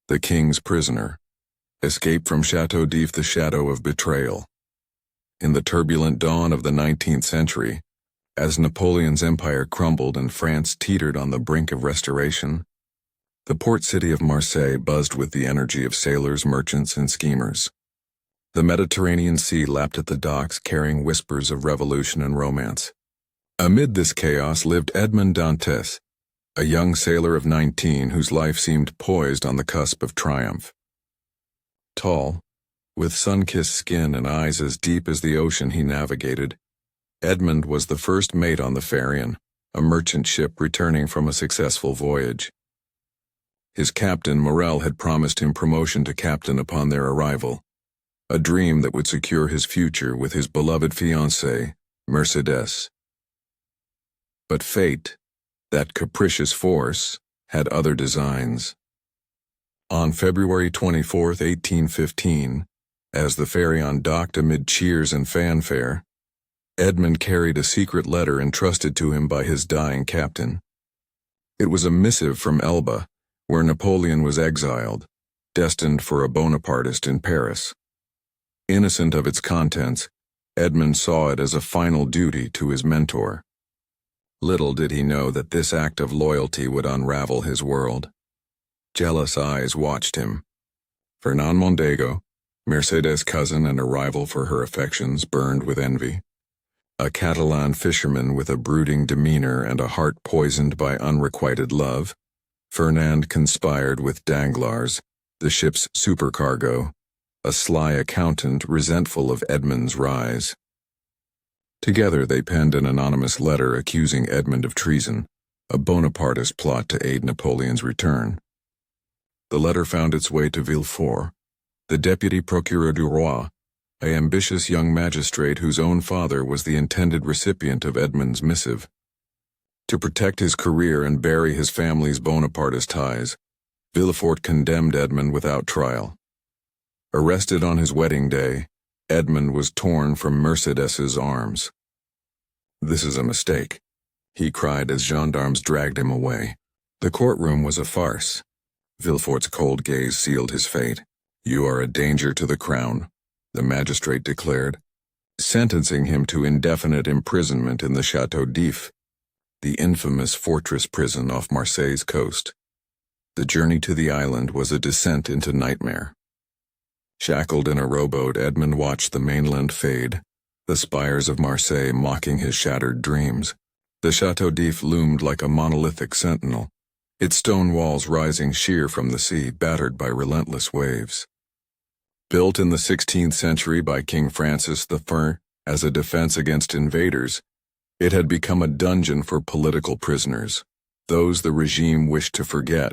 The King's Prisoner. Escape from Château d'If, the shadow of betrayal. In the turbulent dawn of the 19th century, as Napoleon's empire crumbled and France teetered on the brink of restoration, the port city of Marseille buzzed with the energy of sailors, merchants, and schemers. The Mediterranean Sea lapped at the docks, carrying whispers of revolution and romance. Amid this chaos lived Edmond Dantès, a young sailor of 19 whose life seemed poised on the cusp of triumph. Tall, with sun-kissed skin and eyes as deep as the ocean he navigated, Edmond was the first mate on the Pharian, a merchant ship returning from a successful voyage. His captain, Morel, had promised him promotion to captain upon their arrival, a dream that would secure his future with his beloved fiancée, Mercedes. But fate, that capricious force, had other designs. On February 24, 1815, as the Pharian docked amid cheers and fanfare, Edmond carried a secret letter entrusted to him by his dying captain. It was a missive from Elba, where Napoleon was exiled, destined for a Bonapartist in Paris. Innocent of its contents, Edmond saw it as a final duty to his mentor. Little did he know that this act of loyalty would unravel his world. Jealous eyes watched him. Fernand Mondego, Mercedes' cousin and a rival for her affections, burned with envy. A Catalan fisherman with a brooding demeanor and a heart poisoned by unrequited love, Fernand conspired with Danglars, the ship's supercargo, a sly accountant resentful of Edmond's rise. Together they penned an anonymous letter accusing Edmond of treason, a Bonapartist plot to aid Napoleon's return. The letter found its way to Villefort, the deputy procureur du roi, an ambitious young magistrate whose own father was the intended recipient of Edmond's missive. To protect his career and bury his family's Bonapartist ties, Villefort condemned Edmond without trial. Arrested on his wedding day, Edmond was torn from Mercedes's arms. "This is a mistake," he cried as gendarmes dragged him away. The courtroom was a farce. Villefort's cold gaze sealed his fate. "You are a danger to the crown," the magistrate declared, sentencing him to indefinite imprisonment in the Château d'If, the infamous fortress prison off Marseille's coast. The journey to the island was a descent into nightmare. Shackled in a rowboat, Edmond watched the mainland fade, the spires of Marseille mocking his shattered dreams. The Château d'If loomed like a monolithic sentinel, its stone walls rising sheer from the sea, battered by relentless waves. Built in the 16th century by King Francis I as a defense against invaders, it had become a dungeon for political prisoners, those the regime wished to forget.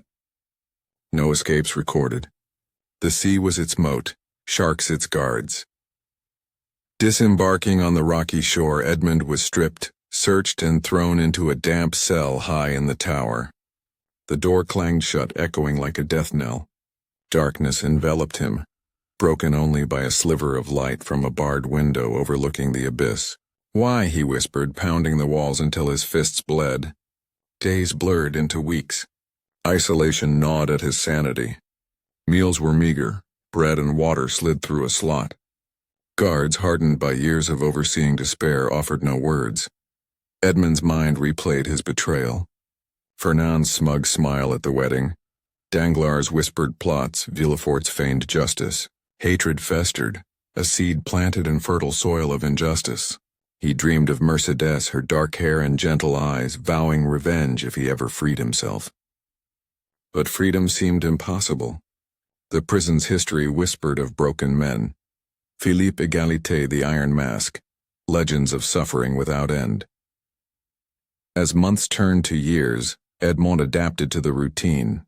No escapes recorded. The sea was its moat, sharks its guards. Disembarking on the rocky shore, Edmond was stripped, searched, and thrown into a damp cell high in the tower. The door clanged shut, echoing like a death knell. Darkness enveloped him, broken only by a sliver of light from a barred window overlooking the abyss. "Why?" he whispered, pounding the walls until his fists bled. Days blurred into weeks. Isolation gnawed at his sanity. Meals were meager, bread and water slid through a slot. Guards, hardened by years of overseeing despair, offered no words. Edmond's mind replayed his betrayal. Fernand's smug smile at the wedding, Danglars' whispered plots, Villefort's feigned justice. Hatred festered, a seed planted in fertile soil of injustice. He dreamed of Mercedes, her dark hair and gentle eyes, vowing revenge if he ever freed himself. But freedom seemed impossible. The prison's history whispered of broken men. Philippe Égalité, the Iron Mask, legends of suffering without end. As months turned to years, Edmond adapted to the routine.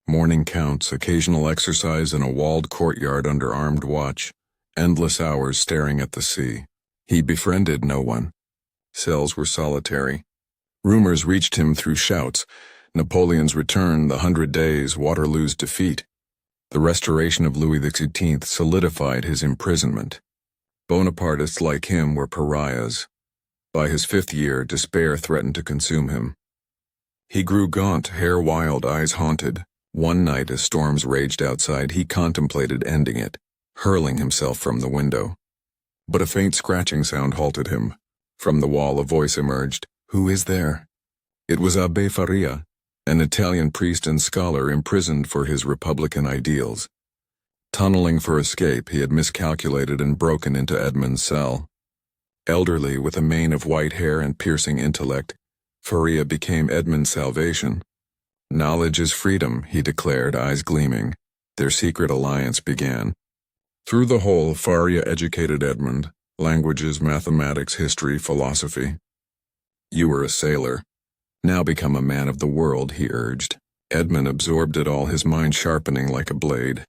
Morning counts, occasional exercise in a walled courtyard under armed watch, endless hours staring at the sea. He befriended no one. Cells were solitary. Rumors reached him through shouts: Napoleon's return, the 100 Days, Waterloo's defeat. The restoration of Louis XVIII solidified his imprisonment. Bonapartists like him were pariahs. By his 5th year, despair threatened to consume him. He grew gaunt, hair wild, eyes haunted, One night as storms raged outside, he contemplated ending it, hurling himself from the window. But a faint scratching sound halted him. From the wall a voice emerged. "Who is there?" It was Abbé Faria, an Italian priest and scholar imprisoned for his republican ideals. Tunneling for escape, he had miscalculated and broken into Edmond's cell. Elderly, with a mane of white hair and piercing intellect, Faria became Edmond's salvation. "Knowledge is freedom," he declared, eyes gleaming. Their secret alliance began. Through the hole, Faria educated Edmond: languages, mathematics, history, philosophy. "You were a sailor. Now become a man of the world," he urged. Edmond absorbed it all, his mind sharpening like a blade.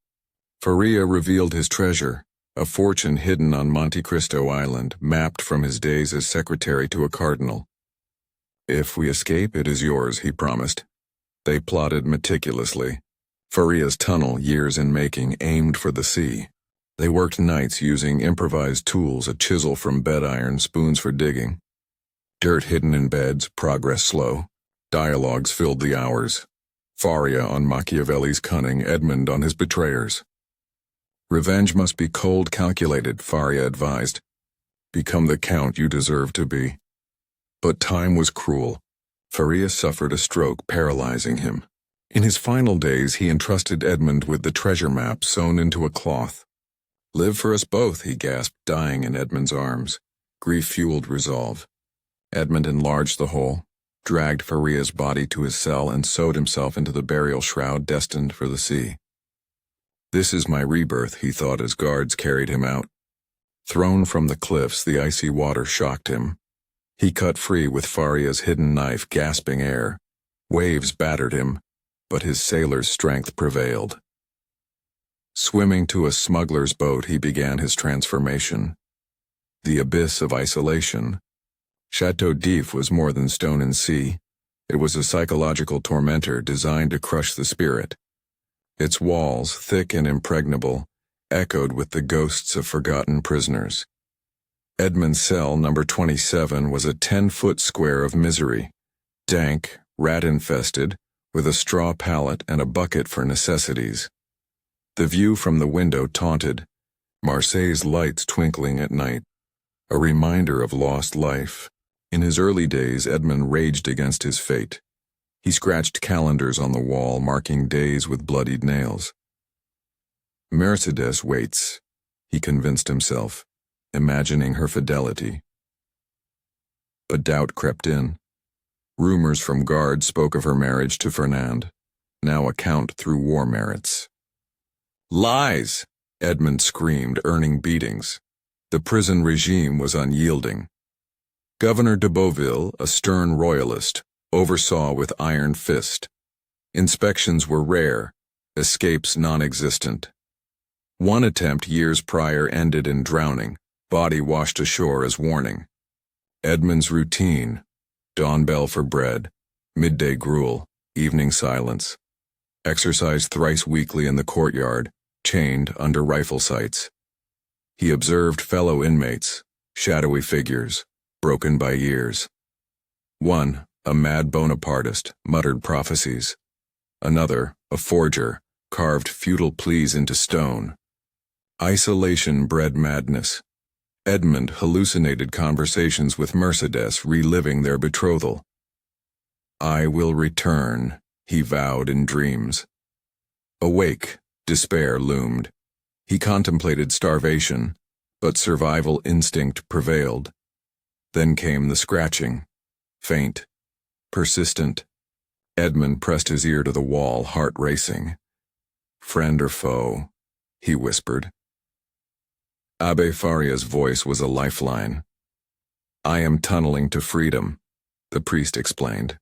Faria revealed his treasure, a fortune hidden on Monte Cristo Island, mapped from his days as secretary to a cardinal. "If we escape, it is yours," he promised. They plotted meticulously. Faria's tunnel, years in making, aimed for the sea. They worked nights using improvised tools, a chisel from bed iron, spoons for digging. Dirt hidden in beds, progress slow. Dialogues filled the hours. Faria on Machiavelli's cunning, Edmond on his betrayers. "Revenge must be cold, calculated," Faria advised. "Become the count you deserve to be." But time was cruel. Faria suffered a stroke, paralyzing him. In his final days, he entrusted Edmond with the treasure map sewn into a cloth. "Live for us both," he gasped, dying in Edmond's arms. Grief fueled resolve. Edmond enlarged the hole, dragged Faria's body to his cell, and sewed himself into the burial shroud destined for the sea. "This is my rebirth," he thought as guards carried him out. Thrown from the cliffs, the icy water shocked him. He cut free with Faria's hidden knife, gasping air. Waves battered him, but his sailor's strength prevailed. Swimming to a smuggler's boat, he began his transformation. The abyss of isolation. Château d'If was more than stone and sea. It was a psychological tormentor designed to crush the spirit. Its walls, thick and impregnable, echoed with the ghosts of forgotten prisoners. Edmond's cell, number 27, was a 10-foot square of misery, dank, rat-infested, with a straw pallet and a bucket for necessities. The view from the window taunted, Marseille's lights twinkling at night, a reminder of lost life. In his early days, Edmond raged against his fate. He scratched calendars on the wall, marking days with bloodied nails. "Mercedes waits," he convinced himself, imagining her fidelity. But doubt crept in. Rumors from guards spoke of her marriage to Fernand, now a count through war merits. "Lies!" Edmond screamed, earning beatings. The prison regime was unyielding. Governor de Beauville, a stern royalist, oversaw with iron fist. Inspections were rare, escapes non-existent. One attempt years prior ended in drowning, body washed ashore as warning. Edmond's routine: dawn bell for bread, midday gruel, evening silence. Exercised thrice weekly in the courtyard, chained under rifle sights. He observed fellow inmates, shadowy figures, broken by years. One, a mad Bonapartist, muttered prophecies. Another, a forger, carved futile pleas into stone. Isolation bred madness. Edmond hallucinated conversations with Mercedes, reliving their betrothal. "I will return," he vowed in dreams. Awake, despair loomed. He contemplated starvation, but survival instinct prevailed. Then came the scratching, faint, persistent. Edmond pressed his ear to the wall, heart racing. "Friend or foe?" he whispered. Abbé Faria's voice was a lifeline. "I am tunneling to freedom," the priest explained.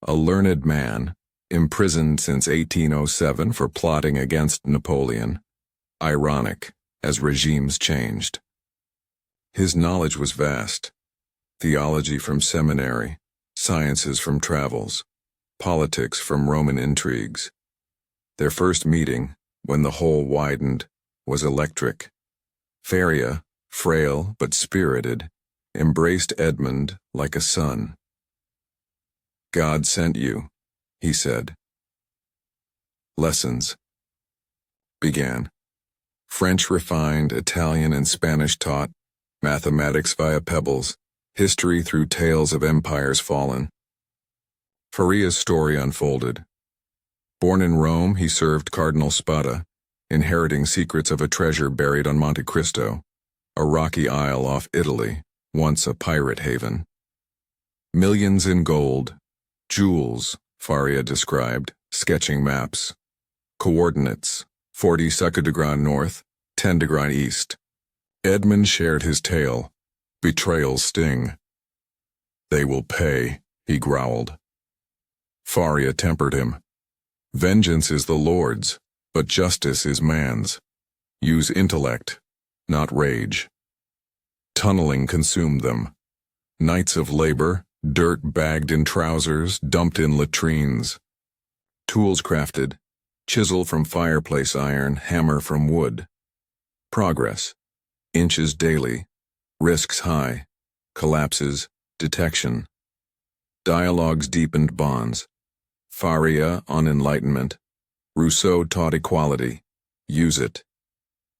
A learned man, imprisoned since 1807 for plotting against Napoleon. Ironic, as regimes changed. His knowledge was vast. Theology from seminary, sciences from travels, politics from Roman intrigues. Their first meeting, when the hole widened, was electric. Faria, frail but spirited, embraced Edmond like a son. "God sent you," he said. Lessons began. French refined, Italian and Spanish taught, mathematics via pebbles, history through tales of empires fallen. Faria's story unfolded. Born in Rome, he served Cardinal Spada, inheriting secrets of a treasure buried on Monte Cristo, a rocky isle off Italy, once a pirate haven. Millions in gold, jewels, Faria described, sketching maps. Coordinates, 40 degrés north, 10 degrés east. Edmond shared his tale. Betrayal's sting. They will pay, he growled. Faria tempered him. Vengeance is the Lord's, but justice is man's. Use intellect, not rage. Tunneling consumed them. Nights of labor, dirt bagged in trousers, dumped in latrines. Tools crafted, chisel from fireplace iron, hammer from wood. Progress, inches daily, risks high, collapses, detection. Dialogues deepened bonds. Faria on enlightenment. Rousseau taught equality. Use it.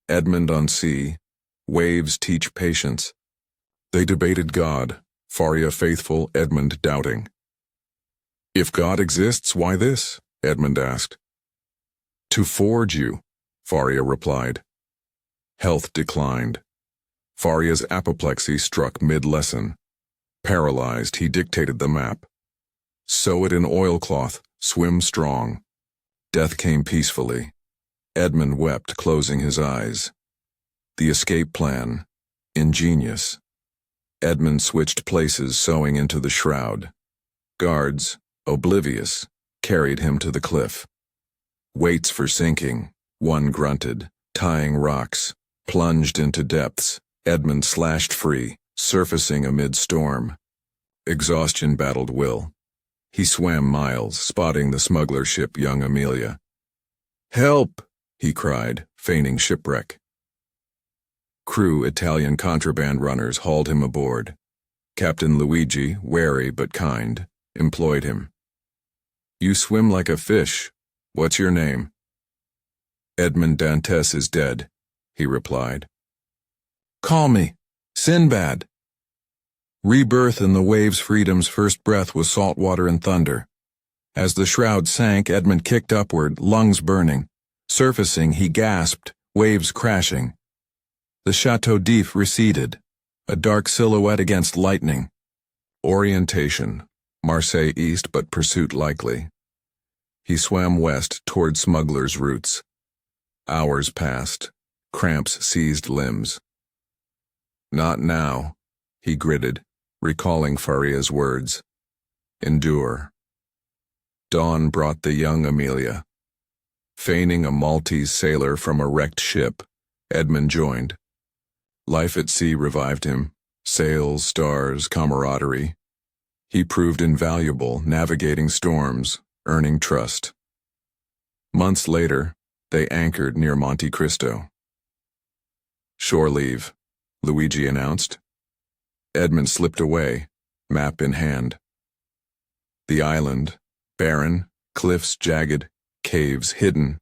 Edmond on sea. Waves teach patience. They debated God. Faria faithful, Edmond doubting. If God exists, why this? Edmond asked. To forge you, Faria replied. Health declined. Faria's apoplexy struck mid-lesson. Paralyzed, he dictated the map. Sew it in oilcloth, swim strong. Death came peacefully. Edmond wept, closing his eyes. The escape plan, ingenious. Edmond switched places, sewing into the shroud. Guards, oblivious, carried him to the cliff. Weights for sinking, one grunted, tying rocks, plunged into depths. Edmond slashed free, surfacing amid storm. Exhaustion battled will. He swam miles, spotting the smuggler ship Young Amelia. Help! He cried, feigning shipwreck. Crew Italian contraband runners hauled him aboard. Captain Luigi, wary but kind, employed him. You swim like a fish. What's your name? Edmond Dantès is dead, he replied. Call me Sinbad. Rebirth in the waves' freedom's first breath was salt water and thunder. As the shroud sank, Edmond kicked upward, lungs burning. Surfacing, he gasped, waves crashing. The Château d'If receded, a dark silhouette against lightning. Orientation, Marseille east, but pursuit likely. He swam west toward smugglers' routes. Hours passed. Cramps seized limbs. Not now, he gritted, recalling Faria's words. Endure. Dawn brought the young Amelia. Feigning a Maltese sailor from a wrecked ship, Edmond joined. Life at sea revived him. Sails, stars, camaraderie. He proved invaluable, navigating storms, earning trust. Months later, they anchored near Monte Cristo. Shore leave, Luigi announced. Edmond slipped away, map in hand. The island, barren, cliffs jagged, caves hidden.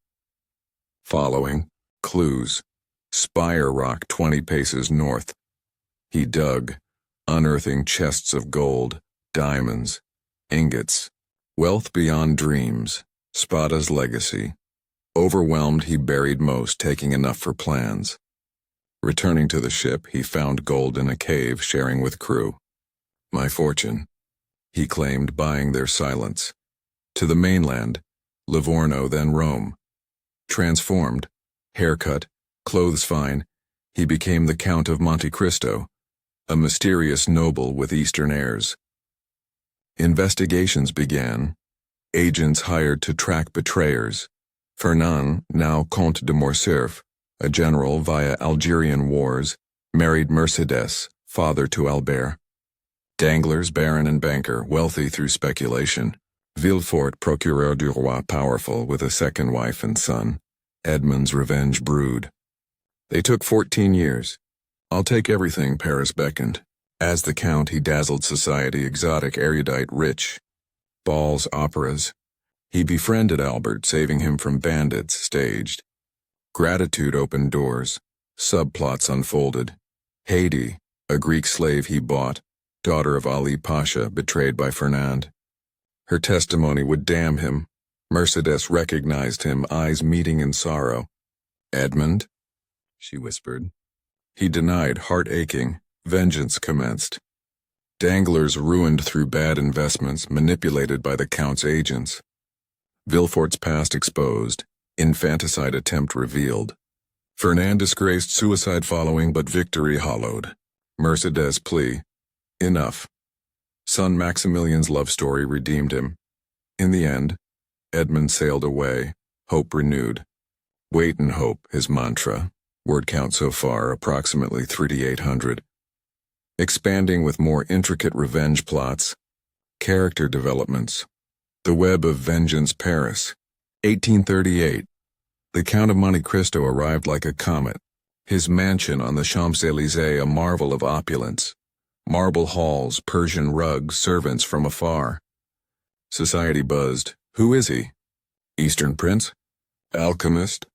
Following, clues, spire rock 20 paces north. He dug, unearthing chests of gold, diamonds, ingots, wealth beyond dreams, Spada's legacy. Overwhelmed, he buried most, taking enough for plans. Returning to the ship, he found gold in a cave, sharing with crew. My fortune, he claimed, buying their silence. To the mainland, Livorno, then Rome. Transformed, haircut, clothes fine, he became the Count of Monte Cristo, a mysterious noble with Eastern airs. Investigations began. Agents hired to track betrayers. Fernand, now Comte de Morcerf, a general via Algerian wars, married Mercedes, father to Albert. Danglars, baron and banker, wealthy through speculation. Villefort, procureur du roi, powerful, with a second wife and son. Edmond's revenge brood. They took 14 years. I'll take everything, Paris beckoned. As the Count, he dazzled society, exotic, erudite, rich. Balls, operas. He befriended Albert, saving him from bandits staged. Gratitude opened doors. Subplots unfolded. Haydée, a Greek slave he bought, daughter of Ali Pasha, betrayed by Fernand. Her testimony would damn him. Mercedes recognized him, eyes meeting in sorrow. "Edmond?" she whispered. He denied, heart aching. Vengeance commenced. Danglars ruined through bad investments, manipulated by the Count's agents. Villefort's past exposed. Infanticide attempt revealed. Fernand disgraced, suicide following, but victory hollowed. Mercedes' plea. Enough. Son Maximilian's love story redeemed him. In the end, Edmond sailed away, hope renewed. Wait and hope, his mantra. Word count so far, approximately 3,800. Expanding with more intricate revenge plots. Character developments. The Web of Vengeance, Paris. 1838. The Count of Monte Cristo arrived like a comet. His mansion on the Champs-Élysées a marvel of opulence. Marble halls, Persian rugs, servants from afar. Society buzzed. Who is he? Eastern prince? Alchemist?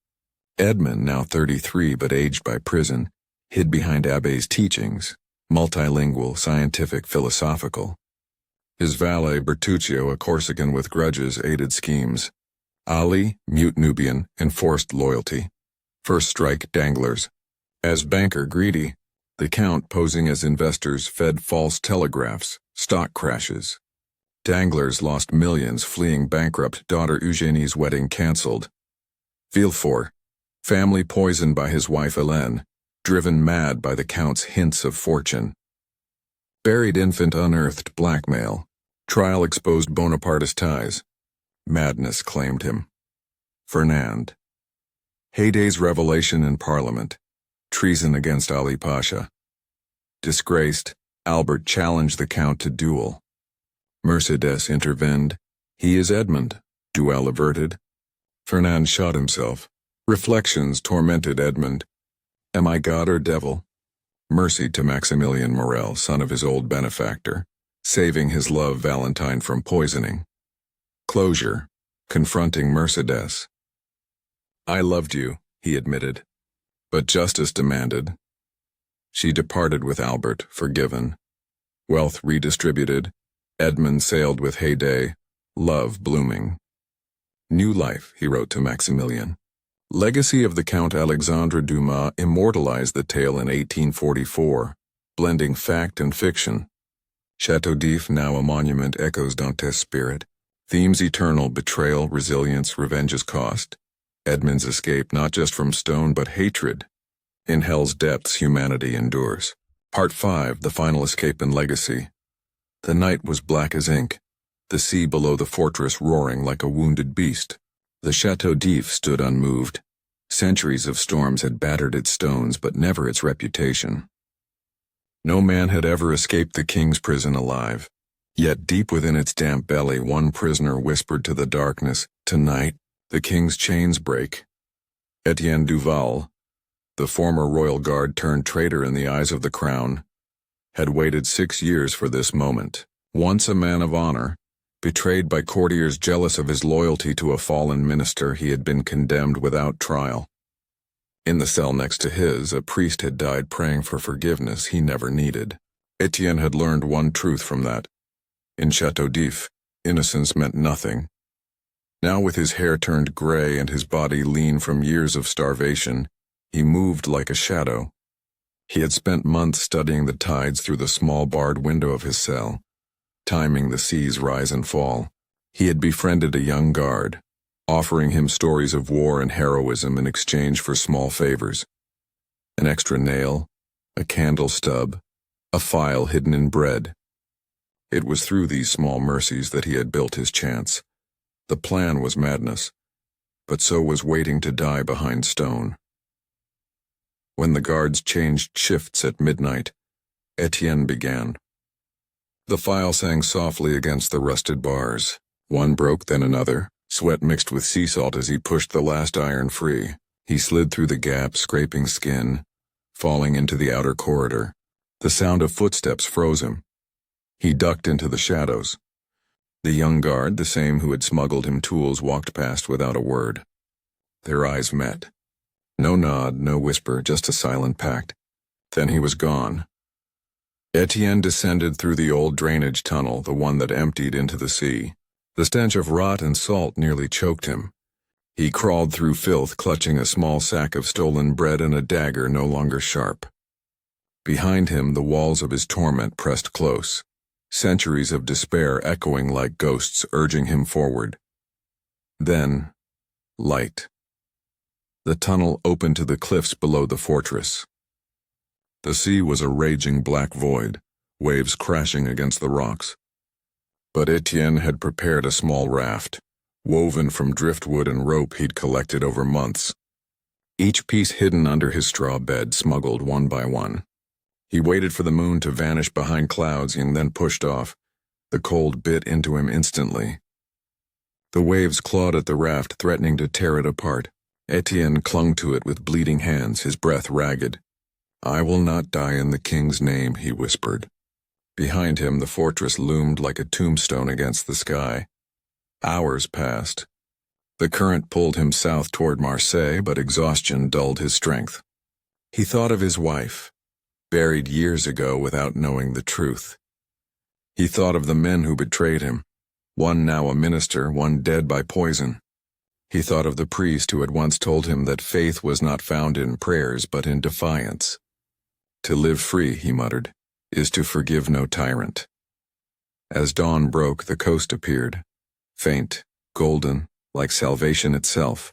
Edmond, now 33 but aged by prison, hid behind Abbé's teachings, multilingual, scientific, philosophical. His valet, Bertuccio, a Corsican with grudges, aided schemes. Ali, mute Nubian, enforced loyalty. First strike, Danglars. As banker greedy, the Count, posing as investors, fed false telegraphs, stock crashes. Danglars lost millions, fleeing bankrupt, daughter Eugénie's wedding cancelled. Villefort, family poisoned by his wife Hélène, driven mad by the Count's hints of fortune. Buried infant unearthed, blackmail. Trial exposed Bonapartist ties. Madness claimed him. Fernand. Haydée's revelation in Parliament. Treason against Ali Pasha. Disgraced, Albert challenged the Count to duel. Mercedes intervened. He is Edmond. Duel averted. Fernand shot himself. Reflections tormented Edmond. Am I God or devil? Mercy to Maximilian Morel, son of his old benefactor, saving his love Valentine from poisoning. Closure. Confronting Mercedes. I loved you, he admitted. But justice demanded. She departed with Albert, forgiven. Wealth redistributed. Edmond sailed with Haydée, love blooming. New life, he wrote to Maximilian. Legacy of the Count Alexandre Dumas immortalized the tale in 1844, blending fact and fiction. Château d'If, now a monument, echoes Dantès' spirit. Themes eternal, betrayal, resilience, revenge's cost. Edmond's escape not just from stone but hatred. In hell's depths humanity endures. Part 5, the final escape and legacy. The night was black as ink, the sea below the fortress roaring like a wounded beast. The Château d'If stood unmoved. Centuries of storms had battered its stones, but never its reputation. No man had ever escaped the king's prison alive. Yet deep within its damp belly, one prisoner whispered to the darkness, "Tonight, the king's chains break." Etienne Duval, the former royal guard turned traitor in the eyes of the crown, had waited 6 years for this moment. Once a man of honor, betrayed by courtiers jealous of his loyalty to a fallen minister, he had been condemned without trial. In the cell next to his, a priest had died praying for forgiveness he never needed. Etienne had learned one truth from that. In Château d'If, innocence meant nothing. Now with his hair turned gray and his body lean from years of starvation, he moved like a shadow. He had spent months studying the tides through the small barred window of his cell, timing the sea's rise and fall. He had befriended a young guard, offering him stories of war and heroism in exchange for small favors. An extra nail, a candle stub, a file hidden in bread. It was through these small mercies that he had built his chance. The plan was madness, but so was waiting to die behind stone. When the guards changed shifts at midnight, Etienne began. The file sang softly against the rusted bars. One broke, then another. Sweat mixed with sea salt as he pushed the last iron free. He slid through the gap, scraping skin, falling into the outer corridor. The sound of footsteps froze him. He ducked into the shadows. The young guard, the same who had smuggled him tools, walked past without a word. Their eyes met. No nod, no whisper, just a silent pact. Then he was gone. Etienne descended through the old drainage tunnel, the one that emptied into the sea. The stench of rot and salt nearly choked him. He crawled through filth, clutching a small sack of stolen bread and a dagger no longer sharp. Behind him, the walls of his torment pressed close, centuries of despair echoing like ghosts urging him forward. Then, light. The tunnel opened to the cliffs below the fortress. The sea was a raging black void, waves crashing against the rocks. But Etienne had prepared a small raft, woven from driftwood and rope he'd collected over months. Each piece hidden under his straw bed, smuggled one by one. He waited for the moon to vanish behind clouds and then pushed off. The cold bit into him instantly. The waves clawed at the raft, threatening to tear it apart. Etienne clung to it with bleeding hands, his breath ragged. "I will not die in the king's name," he whispered. Behind him, the fortress loomed like a tombstone against the sky. Hours passed. The current pulled him south toward Marseille, but exhaustion dulled his strength. He thought of his wife, buried years ago without knowing the truth. He thought of the men who betrayed him, one now a minister, one dead by poison. He thought of the priest who had once told him that faith was not found in prayers but in defiance. "To live free," he muttered, "is to forgive no tyrant." As dawn broke, the coast appeared, faint, golden, like salvation itself.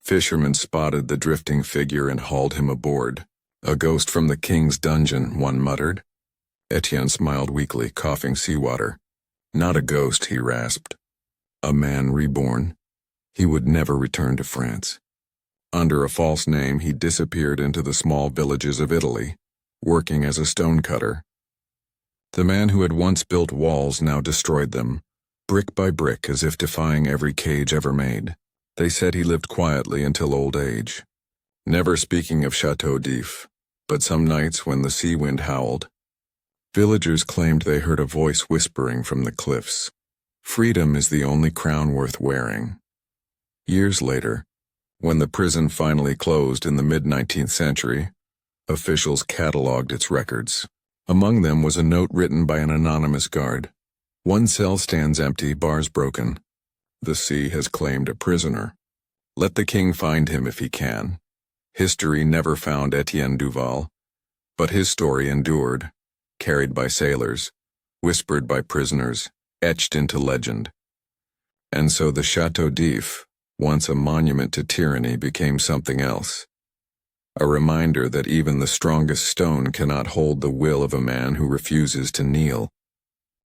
Fishermen spotted the drifting figure and hauled him aboard. "A ghost from the king's dungeon," one muttered. Etienne smiled weakly, coughing seawater. "Not a ghost," he rasped. "A man reborn." He would never return to France. Under a false name, he disappeared into the small villages of Italy, working as a stonecutter. The man who had once built walls now destroyed them, brick by brick, as if defying every cage ever made. They said he lived quietly until old age, never speaking of Château d'If, but some nights when the sea wind howled, villagers claimed they heard a voice whispering from the cliffs, "Freedom is the only crown worth wearing." Years later, when the prison finally closed in the mid-19th century, officials catalogued its records. Among them was a note written by an anonymous guard. "One cell stands empty, bars broken. The sea has claimed a prisoner. Let the king find him if he can." History never found Etienne Duval, but his story endured, carried by sailors, whispered by prisoners, etched into legend. And so the Château d'If, once a monument to tyranny, became something else. A reminder that even the strongest stone cannot hold the will of a man who refuses to kneel.